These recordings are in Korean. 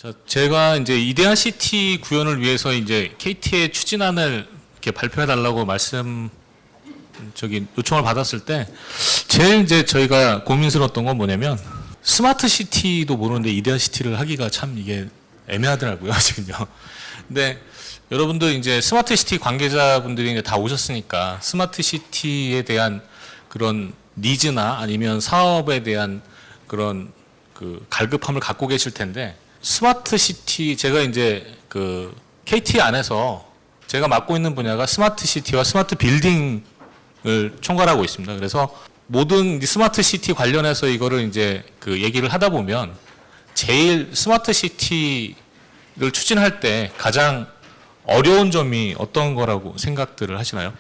자, 제가 이제 이데아 시티 구현을 위해서 이제 KT의 추진안을 이렇게 발표해 달라고 요청을 받았을 때 제일 이제 저희가 고민스러웠던 건 뭐냐면 스마트 시티도 모르는데 이데아 시티를 하기가 참 이게 애매하더라고요, 지금요. 근데 여러분들 이제 스마트 시티 관계자분들이 이제 다 오셨으니까 스마트 시티에 대한 그런 니즈나 아니면 사업에 대한 그런 그 갈급함을 갖고 계실 텐데, 스마트 시티, 제가 이제 그 KT 안에서 제가 맡고 있는 분야가 스마트 시티와 스마트 빌딩을 총괄하고 있습니다. 그래서 모든 스마트 시티 관련해서 이거를 이제 그 얘기를 하다 보면 제일 스마트 시티를 추진할 때 가장 어려운 점이 어떤 거라고 생각들을 하시나요?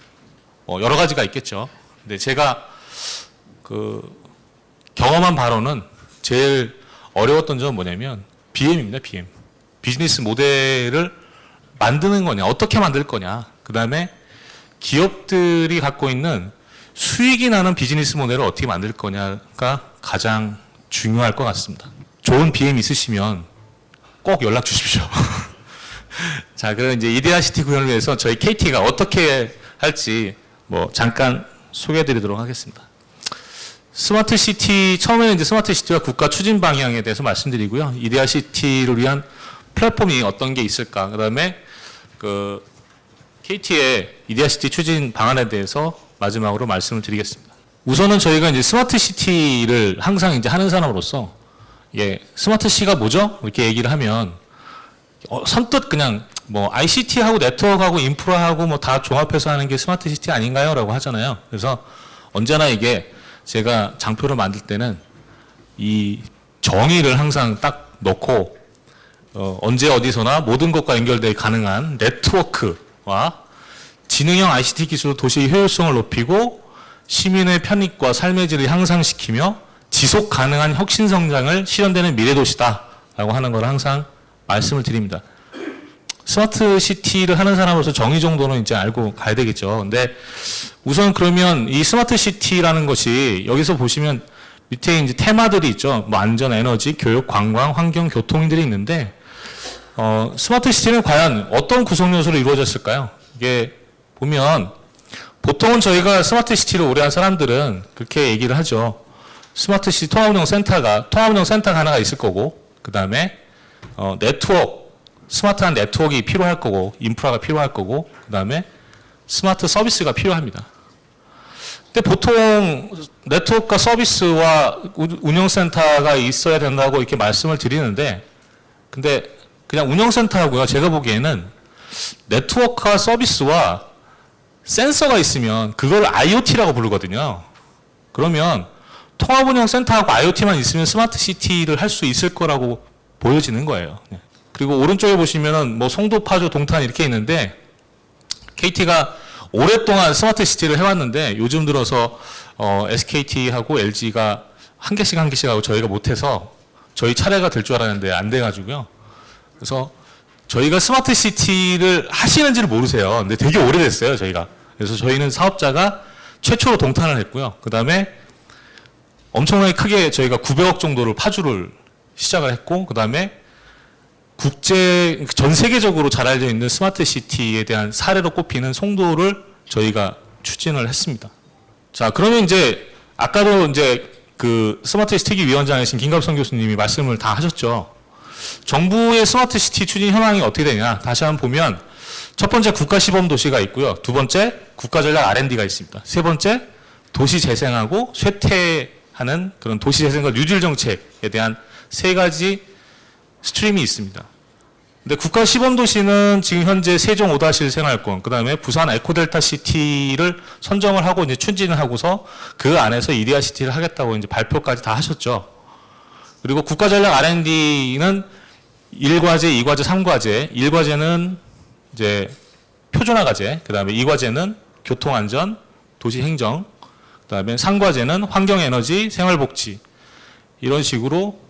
여러 가지가 있겠죠. 근데 제가 그 경험한 바로는 제일 어려웠던 점은 뭐냐면 BM입니다. BM. 비즈니스 모델을 만드는 거냐, 어떻게 만들 거냐, 그 다음에 기업들이 갖고 있는 수익이 나는 비즈니스 모델을 어떻게 만들 거냐가 가장 중요할 것 같습니다. 좋은 BM 있으시면 꼭 연락 주십시오. 자, 그럼 이제 이데아 시티 구현을 위해서 저희 KT가 어떻게 할지 잠깐 소개해 드리도록 하겠습니다. 스마트 시티, 처음에는 이제 스마트 시티와 국가 추진 방향에 대해서 말씀드리고요. 이데아 시티를 위한 플랫폼이 어떤 게 있을까, 그 다음에 그 KT의 이데아 시티 추진 방안에 대해서 마지막으로 말씀을 드리겠습니다. 우선은 저희가 이제 스마트 시티를 항상 이제 하는 사람으로서, 스마트 시가 뭐죠? 이렇게 얘기를 하면 선뜻 그냥 ICT하고 네트워크하고 인프라하고 다 종합해서 하는 게 스마트 시티 아닌가요? 라고 하잖아요. 그래서 언제나 이게 제가 장표를 만들 때는 이 정의를 항상 딱 넣고, 언제 어디서나 모든 것과 연결되기 가능한 네트워크와 지능형 ICT 기술로 도시의 효율성을 높이고 시민의 편익과 삶의 질을 향상시키며 지속 가능한 혁신 성장을 실현되는 미래 도시다라고 하는 걸 항상 말씀을 드립니다. 스마트 시티를 하는 사람으로서 정의 정도는 이제 알고 가야 되겠죠. 근데 우선 그러면 이 스마트 시티라는 것이 여기서 보시면 밑에 이제 테마들이 있죠. 안전, 에너지, 교육, 관광, 환경, 교통들이 있는데, 스마트 시티는 과연 어떤 구성 요소로 이루어졌을까요? 이게 보면 보통은 저희가 스마트 시티를 오래 한 사람들은 그렇게 얘기를 하죠. 스마트 시티 통합운영 센터가 하나가 있을 거고, 그 다음에 스마트한 네트워크가 필요할 거고, 인프라가 필요할 거고, 그 다음에 스마트 서비스가 필요합니다. 근데 보통 네트워크와 서비스와 운영센터가 있어야 된다고 이렇게 말씀을 드리는데, 근데 그냥 운영센터하고요, 제가 보기에는 네트워크와 서비스와 센서가 있으면 그걸 IoT라고 부르거든요. 그러면 통합운영센터하고 IoT만 있으면 스마트 시티를 할 수 있을 거라고 보여지는 거예요. 그리고 오른쪽에 보시면은 송도, 파주, 동탄 이렇게 있는데, KT가 오랫동안 스마트 시티를 해왔는데 요즘 들어서 SKT하고 LG가 한 개씩 하고 저희가 못해서 저희 차례가 될 줄 알았는데 안 돼가지고요. 그래서 저희가 스마트 시티를 하시는지를 모르세요. 근데 되게 오래됐어요, 저희가. 그래서 저희는 사업자가 최초로 동탄을 했고요. 그 다음에 엄청나게 크게 저희가 900억 정도를 파주를 시작을 했고, 그 다음에 전 세계적으로 잘 알려져 있는 스마트 시티에 대한 사례로 꼽히는 송도를 저희가 추진을 했습니다. 자, 그러면 이제 아까도 이제 그 스마트 시티 위원장이신 김갑성 교수님이 말씀을 다 하셨죠. 정부의 스마트 시티 추진 현황이 어떻게 되냐? 다시 한번 보면 첫 번째 국가 시범 도시가 있고요. 두 번째 국가 전략 R&D가 있습니다. 세 번째 도시 재생하고 쇠퇴하는 그런 도시 재생과 뉴딜 정책에 대한 세 가지 스트림이 있습니다. 근데 국가 시범 도시는 지금 현재 세종 5-1 생활권, 그 다음에 부산 에코델타 시티를 선정을 하고 이제 추진을 하고서 그 안에서 이데아 시티를 하겠다고 이제 발표까지 다 하셨죠. 그리고 국가 전략 R&D는 1과제, 2과제, 3과제, 1과제는 이제 표준화 과제, 그 다음에 2과제는 교통안전, 도시행정, 그 다음에 3과제는 환경에너지, 생활복지, 이런 식으로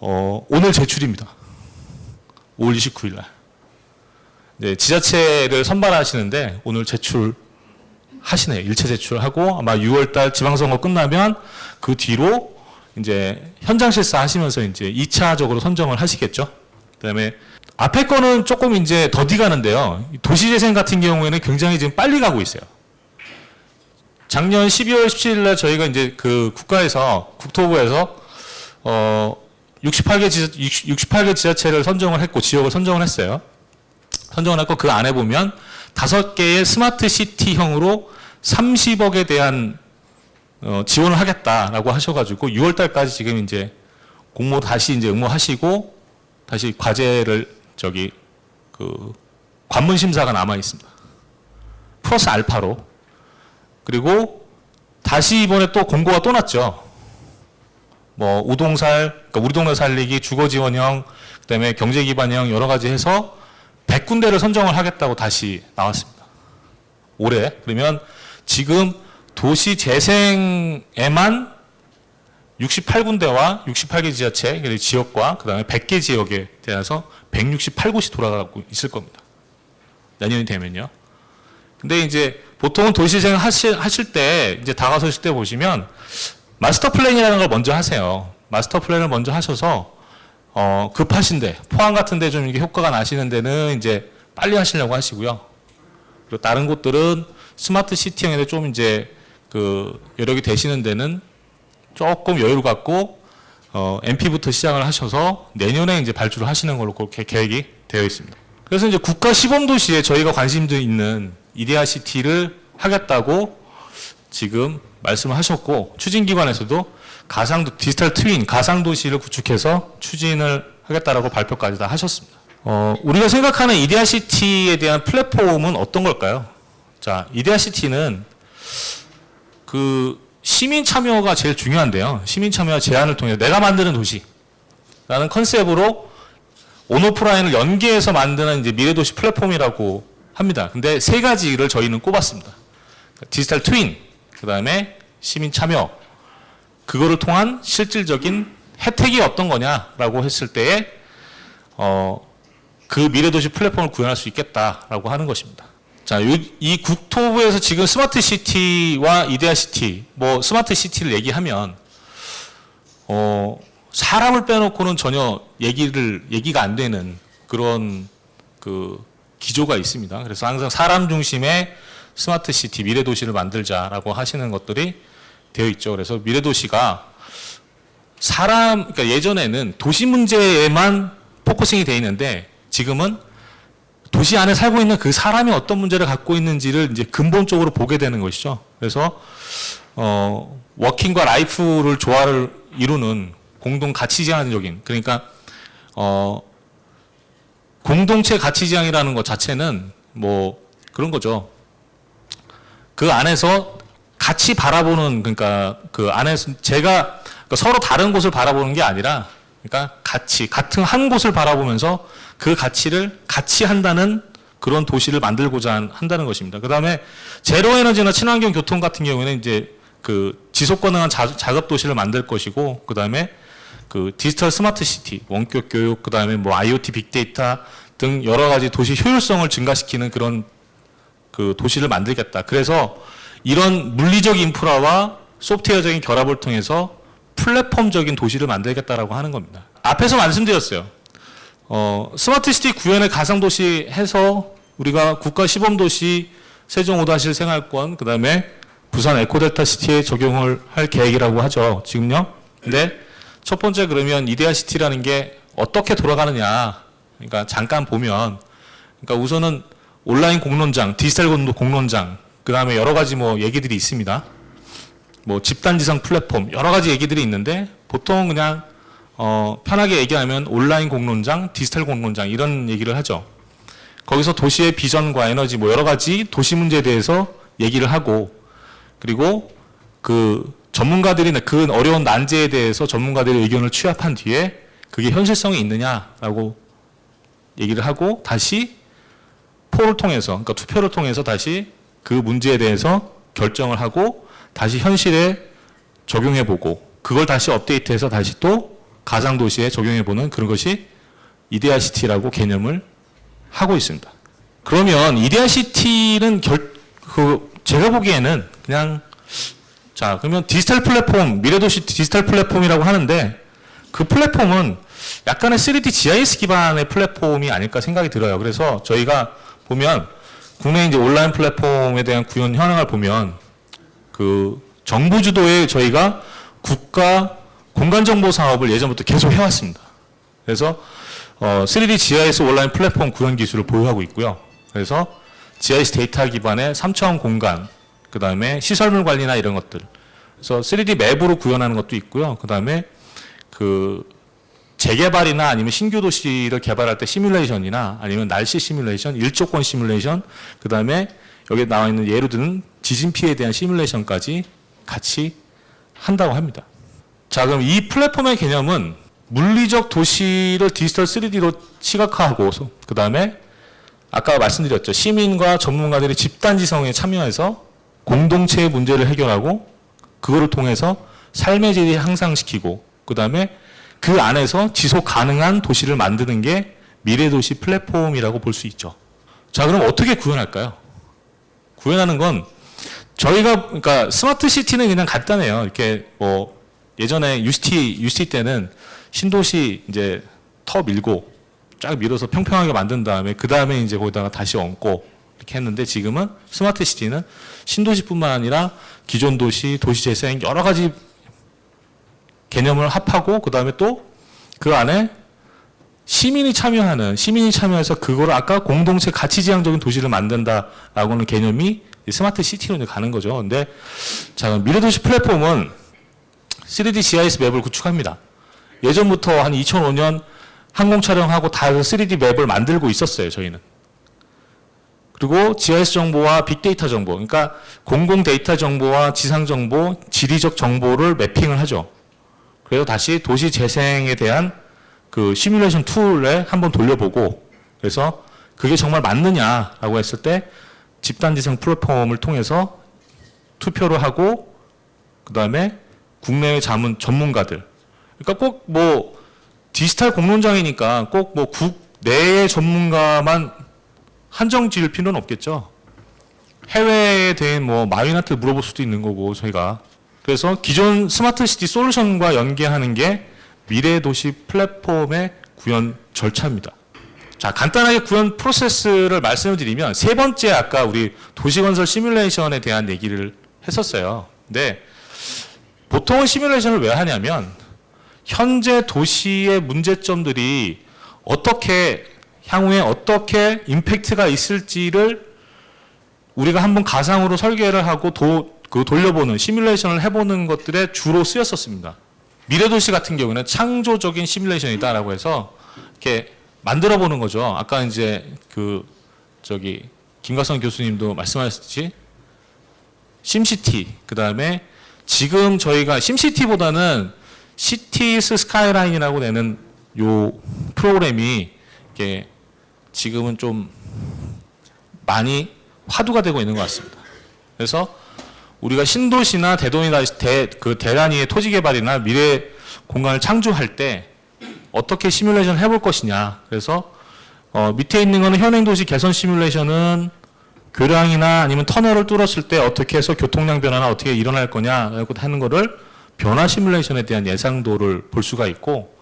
오늘 제출입니다. 5월 29일 날. 네, 지자체를 선발하시는데 오늘 제출하시네요. 일체 제출하고 아마 6월 달 지방선거 끝나면 그 뒤로 이제 현장 실사 하시면서 이제 2차적으로 선정을 하시겠죠. 그다음에 앞에 거는 조금 이제 더디 가는데요. 도시재생 같은 경우에는 굉장히 지금 빨리 가고 있어요. 작년 12월 17일 날 저희가 이제 그 국토부에서 68개 지자체를 선정을 했고 지역을 선정을 했어요. 선정을 했고 그 안에 보면 5개의 스마트 시티형으로 30억에 대한 지원을 하겠다라고 하셔가지고 6월 달까지 지금 이제 공모 다시 이제 응모하시고 다시 과제를 관문 심사가 남아 있습니다. 플러스 알파로. 그리고 다시 이번에 또 공고가 또 났죠. 뭐 우동살, 그러니까 우리 동네 살리기, 주거지원형, 그다음에 경제기반형 여러 가지 해서 100군데를 선정을 하겠다고 다시 나왔습니다. 올해. 그러면 지금 도시 재생에만 68군데와 68개 지자체, 지역과 그다음에 100개 지역에 대해서 168곳이 돌아가고 있을 겁니다. 내년이 되면요. 근데 이제 보통은 도시재생 하실 때 이제 다가서실 때 보시면 마스터 플랜이라는 걸 먼저 하세요. 마스터 플랜을 먼저 하셔서 급하신데 포항 같은 데 좀 이게 효과가 나시는 데는 이제 빨리 하시려고 하시고요. 그리고 다른 곳들은 스마트 시티형에 좀 이제 여력이 되시는 데는 조금 여유를 갖고 MP부터 시작을 하셔서 내년에 이제 발주를 하시는 걸로 그렇게 계획이 되어 있습니다. 그래서 이제 국가 시범 도시에 저희가 관심도 있는 이데아 시티를 하겠다고 지금 말씀을 하셨고 추진기관에서도 디지털 트윈 가상도시를 구축해서 추진을 하겠다라고 발표까지 다 하셨습니다. 우리가 생각하는 이데아 시티에 대한 플랫폼은 어떤 걸까요? 자, 이데아 시티는 시민 참여가 제일 중요한데요. 시민 참여와 제안을 통해서 내가 만드는 도시라는 컨셉으로 온오프라인을 연계해서 만드는 이제 미래도시 플랫폼이라고 합니다. 근데 3가지를 저희는 꼽았습니다. 디지털 트윈, 그 다음에 시민 참여, 그거를 통한 실질적인 혜택이 어떤 거냐라고 했을 때에 그 미래도시 플랫폼을 구현할 수 있겠다라고 하는 것입니다. 자, 이 국토부에서 지금 스마트 시티와 이데아 시티, 뭐 스마트 시티를 얘기하면 사람을 빼놓고는 전혀 얘기가 안 되는 그런 기조가 있습니다. 그래서 항상 사람 중심의 스마트 시티, 미래도시를 만들자라고 하시는 것들이 되어 있죠. 그래서 미래도시가 그러니까 예전에는 도시 문제에만 포커싱이 되어 있는데 지금은 도시 안에 살고 있는 그 사람이 어떤 문제를 갖고 있는지를 이제 근본적으로 보게 되는 것이죠. 그래서 워킹과 라이프를 조화를 이루는 공동 가치지향적인, 그러니까 공동체 가치지향이라는 것 자체는 뭐 그런 거죠. 그 안에서 같이 바라보는, 그러니까 그 안에서 그러니까 서로 다른 곳을 바라보는 게 아니라, 그러니까 같은 한 곳을 바라보면서 그 가치를 같이 한다는 그런 도시를 만들고자 한다는 것입니다. 그 다음에 제로 에너지나 친환경 교통 같은 경우에는 이제 지속 가능한 작업 도시를 만들 것이고, 그 다음에 디지털 스마트 시티, 원격 교육, 그 다음에 뭐 IoT 빅데이터 등 여러 가지 도시 효율성을 증가시키는 그런 도시를 만들겠다. 그래서 이런 물리적 인프라와 소프트웨어적인 결합을 통해서 플랫폼적인 도시를 만들겠다라고 하는 겁니다. 앞에서 말씀드렸어요. 스마트 시티 구현의 가상도시 해서 우리가 국가 시범도시 세종 5-1 생활권, 그 다음에 부산 에코델타 시티에 적용을 할 계획이라고 하죠. 지금요. 근데 첫 번째 그러면 이데아 시티라는 게 어떻게 돌아가느냐. 그러니까 잠깐 보면, 그러니까 우선은 온라인 공론장, 디지털 공론장, 그 다음에 여러 가지 뭐 얘기들이 있습니다. 뭐 집단지성 플랫폼, 여러 가지 얘기들이 있는데 보통 그냥 편하게 얘기하면 온라인 공론장, 디지털 공론장 이런 얘기를 하죠. 거기서 도시의 비전과 에너지 뭐 여러 가지 도시 문제에 대해서 얘기를 하고, 그리고 전문가들이 그 어려운 난제에 대해서 전문가들의 의견을 취합한 뒤에 그게 현실성이 있느냐라고 얘기를 하고 다시 포를 통해서, 그러니까 투표를 통해서 다시 그 문제에 대해서 결정을 하고 다시 현실에 적용해보고 그걸 다시 업데이트해서 다시 또 가상도시에 적용해보는 그런 것이 이데아 시티라고 개념을 하고 있습니다. 그러면 이데아 시티는 제가 보기에는 그냥 그러면 디지털 플랫폼, 미래도시 디지털 플랫폼이라고 하는데 그 플랫폼은 약간의 3D GIS 기반의 플랫폼이 아닐까 생각이 들어요. 그래서 저희가 보면 국내 이제 온라인 플랫폼에 대한 구현 현황을 보면 그 정부 주도의 저희가 국가 공간정보 사업을 예전부터 계속 해왔습니다. 그래서 3D GIS 온라인 플랫폼 구현 기술을 보유하고 있고요. 그래서 GIS 데이터 기반의 3차원 공간, 그 다음에 시설물 관리나 이런 것들. 그래서 3D 맵으로 구현하는 것도 있고요. 그 다음에 그 재개발이나 아니면 신규 도시를 개발할 때 시뮬레이션이나 아니면 날씨 시뮬레이션, 일조권 시뮬레이션, 그 다음에 여기 나와 있는 예로 드는 지진 피해에 대한 시뮬레이션까지 같이 한다고 합니다. 자, 그럼 이 플랫폼의 개념은 물리적 도시를 디지털 3D로 시각화하고, 그 다음에 아까 말씀드렸죠. 시민과 전문가들이 집단지성에 참여해서 공동체의 문제를 해결하고 그거를 통해서 삶의 질을 향상시키고 그 다음에 그 안에서 지속 가능한 도시를 만드는 게 미래도시 플랫폼이라고 볼 수 있죠. 자, 그럼 어떻게 구현할까요? 구현하는 건 저희가, 그러니까 스마트 시티는 그냥 간단해요. 이렇게 뭐 예전에 UCT 때는 신도시 이제 터 밀고 쫙 밀어서 평평하게 만든 다음에 그 다음에 이제 거기다가 다시 얹고 이렇게 했는데 지금은 스마트 시티는 신도시뿐만 아니라 기존 도시, 도시 재생 여러 가지 개념을 합하고 그 다음에 또 그 안에 시민이 참여해서 그거를 아까 공동체 가치지향적인 도시를 만든다라고 하는 개념이 스마트 시티로 이제 가는 거죠. 근데 자, 미래도시 플랫폼은 3D GIS 맵을 구축합니다. 예전부터 한 2005년 항공 촬영하고 다 3D 맵을 만들고 있었어요, 저희는. 그리고 GIS 정보와 빅데이터 정보, 그러니까 공공 데이터 정보와 지상 정보, 지리적 정보를 매핑을 하죠. 그래서 다시 도시 재생에 대한 그 시뮬레이션 툴에 한번 돌려보고, 그래서 그게 정말 맞느냐라고 했을 때 집단지성 플랫폼을 통해서 투표를 하고, 그 다음에 국내외 전문가들, 그러니까 꼭 뭐 디지털 공론장이니까 꼭 뭐 국내의 전문가만 한정 지을 필요는 없겠죠. 해외에 대한 뭐 마윈한테 물어볼 수도 있는 거고 저희가. 그래서 기존 스마트 시티 솔루션과 연계하는 게 미래도시 플랫폼의 구현 절차입니다. 자, 간단하게 구현 프로세스를 말씀을 드리면 세 번째 아까 우리 도시건설 시뮬레이션에 대한 얘기를 했었어요. 근데 보통은 시뮬레이션을 왜 하냐면 현재 도시의 문제점들이 어떻게 향후에 어떻게 임팩트가 있을지를 우리가 한번 가상으로 설계를 하고 돌려보는 시뮬레이션을 해보는 것들에 주로 쓰였었습니다. 미래도시 같은 경우는 창조적인 시뮬레이션이다라고 해서 이렇게 만들어보는 거죠. 아까 이제 김가성 교수님도 말씀하셨듯이 심시티, 그 다음에 지금 저희가 심시티보다는 시티스 스카이라인이라고 내는 요 프로그램이 이게 지금은 좀 많이 화두가 되고 있는 것 같습니다. 그래서 우리가 신도시나 대단위의 토지 개발이나 미래 공간을 창조할 때 어떻게 시뮬레이션 해볼 것이냐. 그래서 밑에 있는 거는 현행도시 개선 시뮬레이션은 교량이나 아니면 터널을 뚫었을 때 어떻게 해서 교통량 변화나 어떻게 일어날 거냐 하는 거를 변화 시뮬레이션에 대한 예상도를 볼 수가 있고,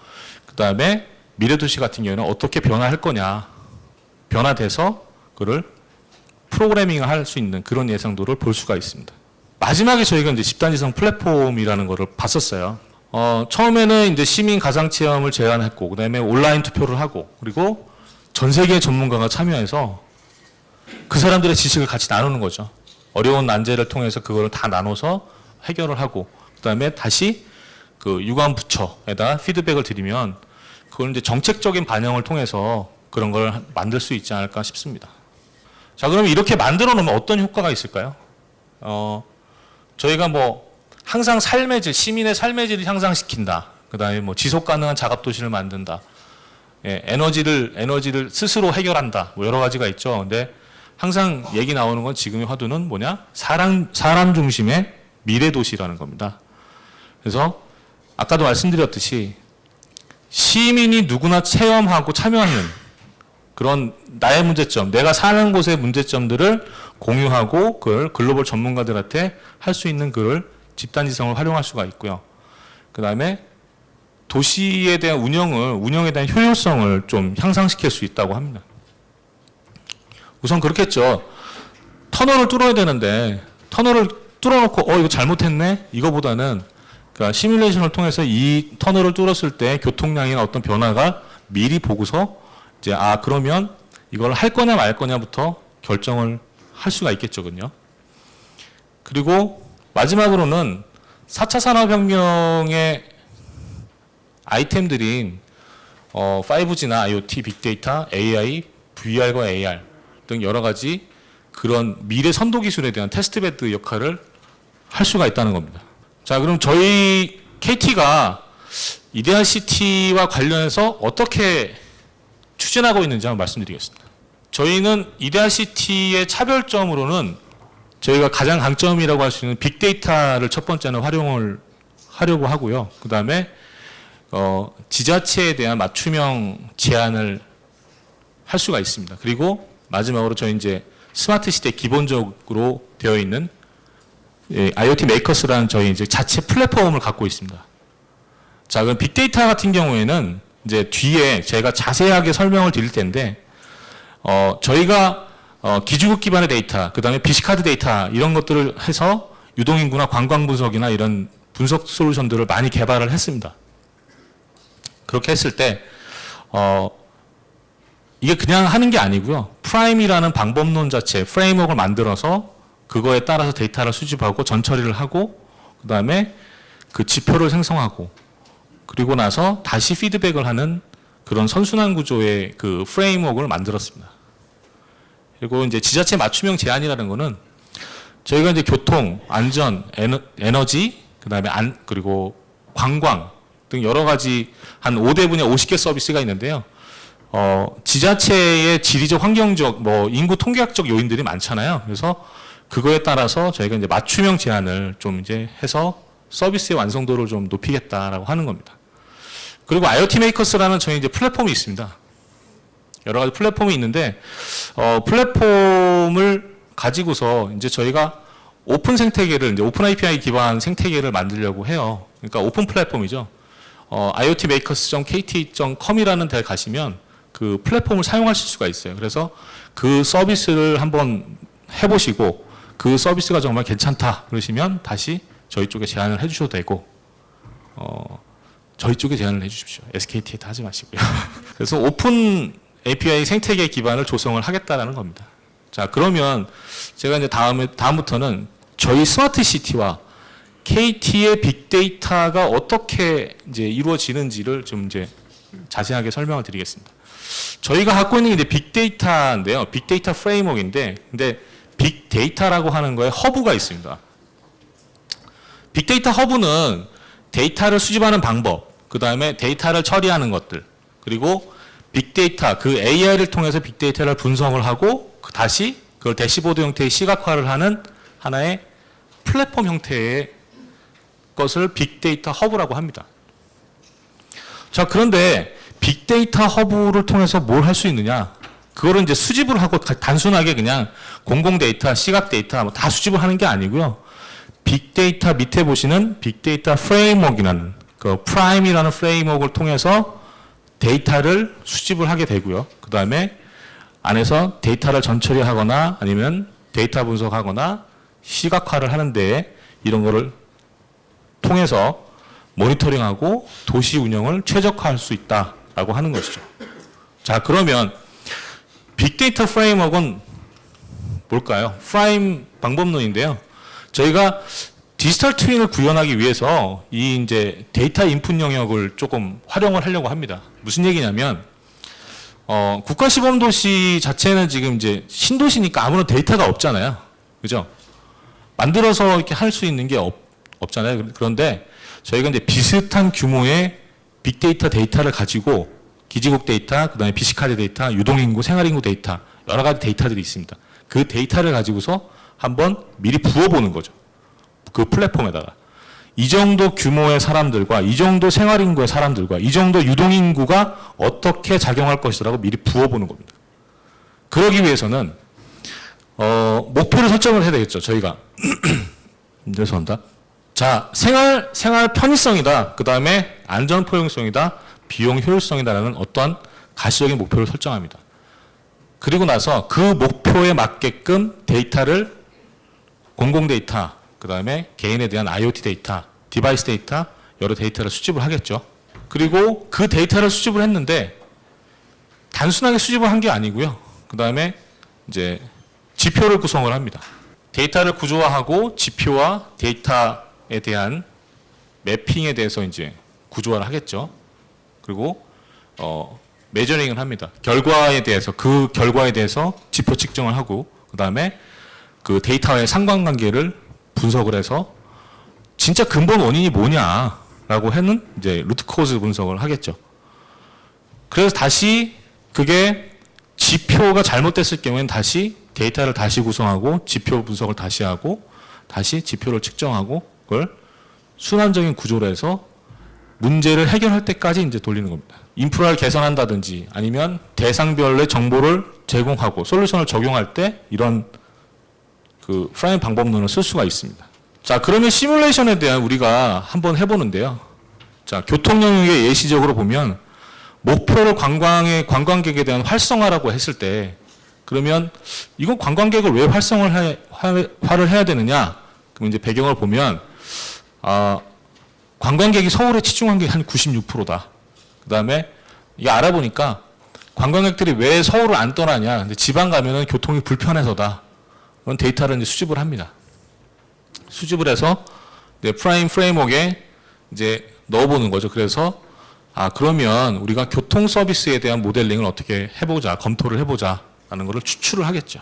그 다음에 미래도시 같은 경우는 어떻게 변화할 거냐, 변화돼서 그걸 프로그래밍을 할 수 있는 그런 예상도를 볼 수가 있습니다. 마지막에 저희가 이제 집단지성 플랫폼이라는 거를 봤었어요. 처음에는 이제 시민 가상 체험을 제안했고, 그 다음에 온라인 투표를 하고, 그리고 전 세계 전문가가 참여해서 그 사람들의 지식을 같이 나누는 거죠. 어려운 난제를 통해서 그거를 다 나눠서 해결을 하고, 그 다음에 다시 그 유관 부처에다 피드백을 드리면 그걸 이제 정책적인 반영을 통해서 그런 걸 만들 수 있지 않을까 싶습니다. 자, 그러면 이렇게 만들어 놓으면 어떤 효과가 있을까요? 저희가 뭐 항상 삶의 질, 시민의 삶의 질을 향상시킨다. 그 다음에 뭐 지속 가능한 작업 도시를 만든다. 예, 에너지를 스스로 해결한다. 뭐 여러 가지가 있죠. 근데 항상 얘기 나오는 건 지금의 화두는 뭐냐? 사람 중심의 미래 도시라는 겁니다. 그래서 아까도 말씀드렸듯이 시민이 누구나 체험하고 참여하는 그런 나의 문제점, 내가 사는 곳의 문제점들을 공유하고 그걸 글로벌 전문가들한테 할 수 있는 그걸 집단지성을 활용할 수가 있고요. 그 다음에 도시에 대한 운영에 대한 효율성을 좀 향상시킬 수 있다고 합니다. 우선 그렇겠죠. 터널을 뚫어야 되는데 터널을 뚫어놓고 이거 잘못했네? 이거보다는 그러니까 시뮬레이션을 통해서 이 터널을 뚫었을 때 교통량이나 어떤 변화가 미리 보고서 이제 그러면 이걸 할 거냐 말 거냐부터 결정을 할 수가 있겠죠군요. 그리고 마지막으로는 4차 산업혁명의 아이템들인 5G나 IoT, 빅데이터, AI, VR과 AR 등 여러 가지 그런 미래 선도 기술에 대한 테스트베드 역할을 할 수가 있다는 겁니다. 자, 그럼 저희 KT가 이데아시티와 관련해서 어떻게 추진하고 있는지 한번 말씀드리겠습니다. 저희는 이데아시티의 차별점으로는 저희가 가장 강점이라고 할 수 있는 빅데이터를 첫 번째는 활용을 하려고 하고요. 그 다음에 지자체에 대한 맞춤형 제안을 할 수가 있습니다. 그리고 마지막으로 저희 이제 스마트 시대에 기본적으로 되어 있는 IoT 메이커스라는 저희 이제 자체 플랫폼을 갖고 있습니다. 자, 그럼 빅데이터 같은 경우에는 이제 뒤에 제가 자세하게 설명을 드릴 텐데, 저희가 기주국 기반의 데이터, 그 다음에 비시카드 데이터 이런 것들을 해서 유동인구나 관광 분석이나 이런 분석 솔루션들을 많이 개발을 했습니다. 그렇게 했을 때 이게 그냥 하는 게 아니고요. 프라임이라는 방법론 자체, 프레임워크를 만들어서 그거에 따라서 데이터를 수집하고 전처리를 하고 그 다음에 그 지표를 생성하고 그리고 나서 다시 피드백을 하는 그런 선순환 구조의 그 프레임워크를 만들었습니다. 그리고 이제 지자체 맞춤형 제안이라는 거는 저희가 이제 교통, 안전, 에너지, 그다음에 그리고 관광 등 여러 가지 한 5대 분야 50개 서비스가 있는데요. 지자체의 지리적, 환경적, 인구 통계학적 요인들이 많잖아요. 그래서 그거에 따라서 저희가 이제 맞춤형 제안을 좀 이제 해서 서비스의 완성도를 좀 높이겠다라고 하는 겁니다. 그리고 IoT 메이커스라는 저희 이제 플랫폼이 있습니다. 여러 가지 플랫폼이 있는데, 플랫폼을 가지고서 이제 저희가 오픈 생태계를, 이제 오픈 API 기반 생태계를 만들려고 해요. 그러니까 오픈 플랫폼이죠. iotmakers.kt.com이라는 데 가시면 그 플랫폼을 사용하실 수가 있어요. 그래서 그 서비스를 한번 해보시고 그 서비스가 정말 괜찮다 그러시면 다시 저희 쪽에 제안을 해주셔도 되고, 저희 쪽에 제안을 해주십시오. SKT에 하지 마시고요. 그래서 오픈 API 생태계 기반을 조성을 하겠다라는 겁니다. 자, 그러면 제가 이제 다음부터는 저희 스마트 시티와 KT의 빅데이터가 어떻게 이제 이루어지는지를 좀 이제 자세하게 설명을 드리겠습니다. 저희가 갖고 있는 게 빅데이터인데요. 빅데이터 프레임워크인데, 근데 빅데이터라고 하는 거에 허브가 있습니다. 빅데이터 허브는 데이터를 수집하는 방법, 그 다음에 데이터를 처리하는 것들, 그리고 빅데이터, 그 AI를 통해서 빅데이터를 분석을 하고 다시 그걸 대시보드 형태의 시각화를 하는 하나의 플랫폼 형태의 것을 빅데이터 허브라고 합니다. 자, 그런데 빅데이터 허브를 통해서 뭘 할 수 있느냐? 그거를 이제 수집을 하고 단순하게 그냥 공공 데이터, 시각 데이터 다 수집을 하는 게 아니고요. 빅데이터 밑에 보시는 빅데이터 프레임워크라는 그 프라임이라는 프레임워크를 통해서 데이터를 수집을 하게 되고요. 그 다음에 안에서 데이터를 전처리하거나 아니면 데이터 분석하거나 시각화를 하는데 이런 거를 통해서 모니터링하고 도시 운영을 최적화할 수 있다라고 하는 것이죠. 자, 그러면 빅데이터 프레임워크는 뭘까요? 프라임 방법론인데요. 저희가 디지털 트윈을 구현하기 위해서 이 이제 데이터 인풋 영역을 조금 활용을 하려고 합니다. 무슨 얘기냐면, 국가 시범 도시 자체는 지금 이제 신도시니까 아무런 데이터가 없잖아요. 그죠? 만들어서 이렇게 할 수 있는 게 없잖아요. 그런데 저희가 이제 비슷한 규모의 빅데이터 데이터를 가지고 기지국 데이터, 그 다음에 비시카드 데이터, 유동인구, 생활인구 데이터, 여러 가지 데이터들이 있습니다. 그 데이터를 가지고서 한번 미리 부어보는 거죠. 그 플랫폼에다가. 이 정도 규모의 사람들과, 이 정도 생활인구의 사람들과, 이 정도 유동인구가 어떻게 작용할 것이라고 미리 부어보는 겁니다. 그러기 위해서는, 목표를 설정을 해야 되겠죠, 저희가. 죄송합니다. 자, 생활 편의성이다. 그 다음에 안전 포용성이다. 비용 효율성이다라는 어떠한 가시적인 목표를 설정합니다. 그리고 나서 그 목표에 맞게끔 데이터를 공공 데이터, 그 다음에 개인에 대한 IoT 데이터, 디바이스 데이터, 여러 데이터를 수집을 하겠죠. 그리고 그 데이터를 수집을 했는데 단순하게 수집을 한 게 아니고요. 그 다음에 이제 지표를 구성을 합니다. 데이터를 구조화하고 지표와 데이터에 대한 매핑에 대해서 이제 구조화를 하겠죠. 그리고 메저링을 합니다. 그 결과에 대해서 지표 측정을 하고 그 다음에 그 데이터와의 상관관계를 분석을 해서 진짜 근본 원인이 뭐냐라고 하는 이제 루트 코즈 분석을 하겠죠. 그래서 다시 그게 지표가 잘못됐을 경우에는 다시 데이터를 다시 구성하고 지표 분석을 다시 하고 다시 지표를 측정하고 그걸 순환적인 구조로 해서 문제를 해결할 때까지 이제 돌리는 겁니다. 인프라를 개선한다든지 아니면 대상별의 정보를 제공하고 솔루션을 적용할 때 이런 그 프라임 방법론을 쓸 수가 있습니다. 자, 그러면 시뮬레이션에 대한 우리가 한번 해보는데요. 자, 교통 영역에 예시적으로 보면 목표를 관광객에 대한 활성화라고 했을 때 그러면 이건 관광객을 왜 활을 해야 되느냐? 그럼 이제 배경을 보면 관광객이 서울에 치중한 게 한 96%다. 그 다음에 이게 알아보니까 관광객들이 왜 서울을 안 떠나냐? 근데 지방 가면은 교통이 불편해서다. 그런 데이터를 이제 수집을 합니다. 수집을 해서 이제 프라임 프레임워크에 이제 넣어보는 거죠. 그래서 그러면 우리가 교통 서비스에 대한 모델링을 어떻게 해보자, 검토를 해보자 라는 것을 추출을 하겠죠.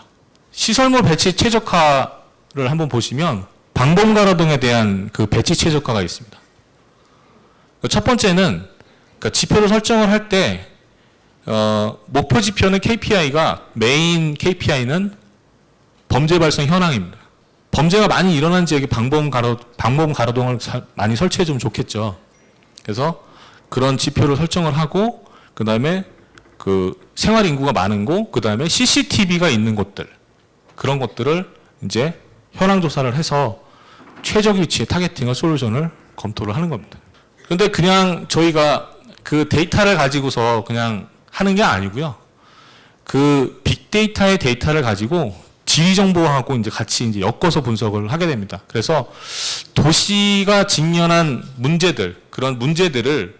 시설물 배치 최적화를 한번 보시면 방범 가로등에 대한 그 배치 최적화가 있습니다. 첫 번째는 그러니까 지표를 설정을 할 때 목표 지표는 KPI가 메인 KPI는 범죄 발생 현황입니다. 범죄가 많이 일어난 지역에 방범 가로등을 많이 설치해 주면 좋겠죠. 그래서 그런 지표를 설정을 하고 그 다음에 그 생활 인구가 많은 곳, 그 다음에 CCTV가 있는 곳들 그런 것들을 이제 현황 조사를 해서 최적 위치의 타겟팅을 솔루션을 검토를 하는 겁니다. 그런데 그냥 저희가 그 데이터를 가지고서 그냥 하는 게 아니고요. 그 빅데이터의 데이터를 가지고 지리 정보하고 이제 같이 이제 엮어서 분석을 하게 됩니다. 그래서 도시가 직면한 문제들, 그런 문제들을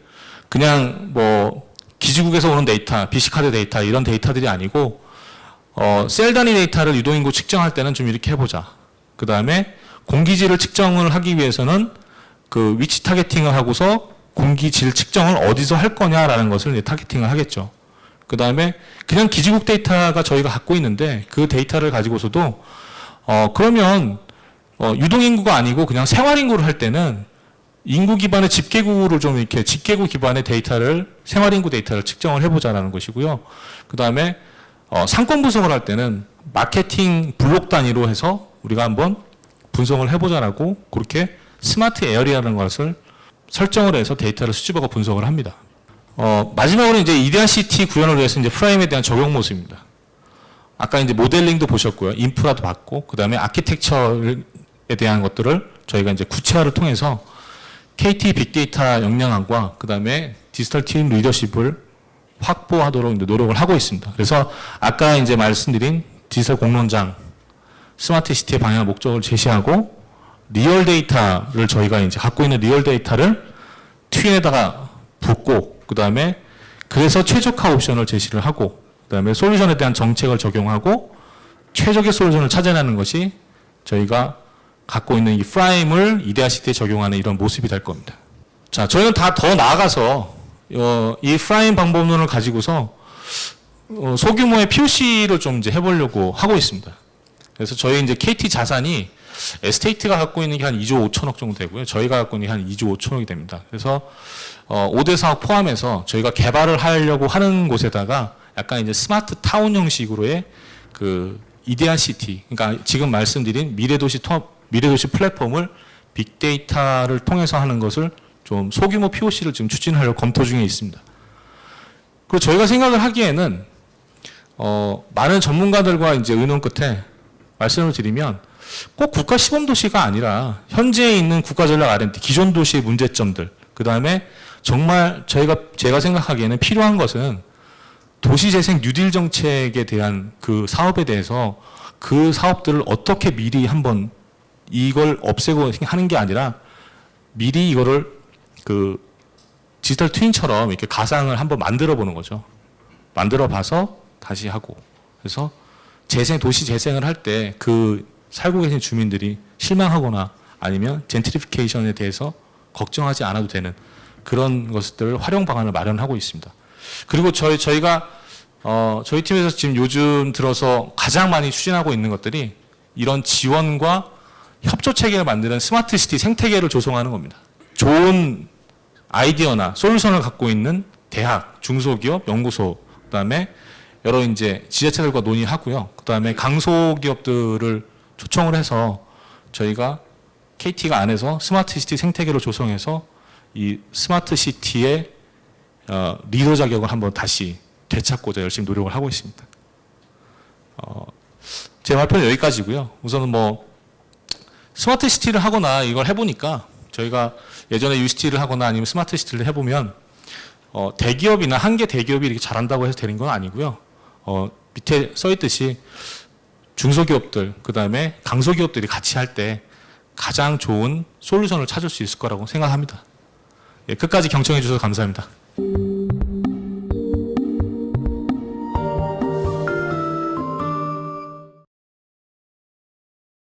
그냥 뭐 기지국에서 오는 데이터, BC카드 데이터 이런 데이터들이 아니고 셀 단위 데이터를 유동인구 측정할 때는 좀 이렇게 해보자. 그 다음에 공기질을 측정을 하기 위해서는 그 위치 타겟팅을 하고서 공기질 측정을 어디서 할 거냐라는 것을 이제 타겟팅을 하겠죠. 그 다음에 그냥 기지국 데이터가 저희가 갖고 있는데 그 데이터를 가지고서도 그러면 유동인구가 아니고 그냥 생활인구를 할 때는 인구 기반의 집계구를 좀 이렇게 집계구 기반의 데이터를 생활인구 데이터를 측정을 해보자라는 것이고요. 그 다음에 상권 분석을 할 때는 마케팅 블록 단위로 해서 우리가 한번 분석을 해보자라고 그렇게 스마트 에어리아라는 것을 설정을 해서 데이터를 수집하고 분석을 합니다. 마지막으로 이제 이데아 시티 구현을 위해서 이제 프라임에 대한 적용 모습입니다. 아까 이제 모델링도 보셨고요. 인프라도 봤고, 그 다음에 아키텍처에 대한 것들을 저희가 이제 구체화를 통해서 KT 빅데이터 역량화과 그 다음에 디지털 팀 리더십을 확보하도록 이제 노력을 하고 있습니다. 그래서 아까 이제 말씀드린 디지털 공론장, 스마트 시티의 방향 목적을 제시하고 리얼 데이터를 저희가 이제 갖고 있는 리얼 데이터를 트윈에다가 붓고 그 다음에 그래서 최적화 옵션을 제시를 하고 그 다음에 솔루션에 대한 정책을 적용하고 최적의 솔루션을 찾아내는 것이 저희가 갖고 있는 이 프라임을 이데아 시티에 적용하는 이런 모습이 될 겁니다. 자, 저희는 다 더 나아가서 이 프라임 방법론을 가지고서 소규모의 POC를 좀 이제 해보려고 하고 있습니다. 그래서 저희 이제 KT 자산이 에스테이트가 갖고 있는 게 한 2조 5천억 정도 되고요. 저희가 갖고 있는 게 한 2조 5천억이 됩니다. 그래서 5대 사업 포함해서 저희가 개발을 하려고 하는 곳에다가 약간 이제 스마트 타운 형식으로의 그 이데아 시티, 그러니까 지금 말씀드린 미래도시 플랫폼을 빅데이터를 통해서 하는 것을 좀 소규모 POC를 지금 추진하려고 검토 중에 있습니다. 그리고 저희가 생각을 하기에는 많은 전문가들과 이제 의논 끝에 말씀을 드리면 꼭 국가 시범도시가 아니라 현재 있는 국가전략 R&D, 기존 도시의 문제점들, 그 다음에 정말 제가 생각하기에는 필요한 것은 도시재생 뉴딜 정책에 대한 그 사업에 대해서 그 사업들을 어떻게 미리 한번 이걸 없애고 하는 게 아니라 미리 이거를 그 디지털 트윈처럼 이렇게 가상을 한번 만들어 보는 거죠. 만들어 봐서 다시 하고. 그래서 도시 재생을 할 때 그 살고 계신 주민들이 실망하거나 아니면 젠트리피케이션에 대해서 걱정하지 않아도 되는 그런 것들 활용 방안을 마련하고 있습니다. 그리고 저희가 저희 팀에서 지금 요즘 들어서 가장 많이 추진하고 있는 것들이 이런 지원과 협조 체계를 만드는 스마트 시티 생태계를 조성하는 겁니다. 좋은 아이디어나 솔루션을 갖고 있는 대학, 중소기업, 연구소, 그다음에 여러 이제 지자체들과 논의하고요. 그다음에 강소기업들을 초청을 해서 저희가 KT가 안에서 스마트 시티 생태계를 조성해서 이 스마트 시티의 리더 자격을 한번 다시 되찾고자 열심히 노력을 하고 있습니다. 제 발표는 여기까지고요. 우선은 뭐 스마트 시티를 하거나 이걸 해보니까 저희가 예전에 UCT를 하거나 아니면 스마트 시티를 해보면 대기업이나 한 개 대기업이 이렇게 잘한다고 해서 되는 건 아니고요. 밑에 써 있듯이 중소기업들, 그 다음에 강소기업들이 같이 할 때 가장 좋은 솔루션을 찾을 수 있을 거라고 생각합니다. 예, 끝까지 경청해 주셔서 감사합니다.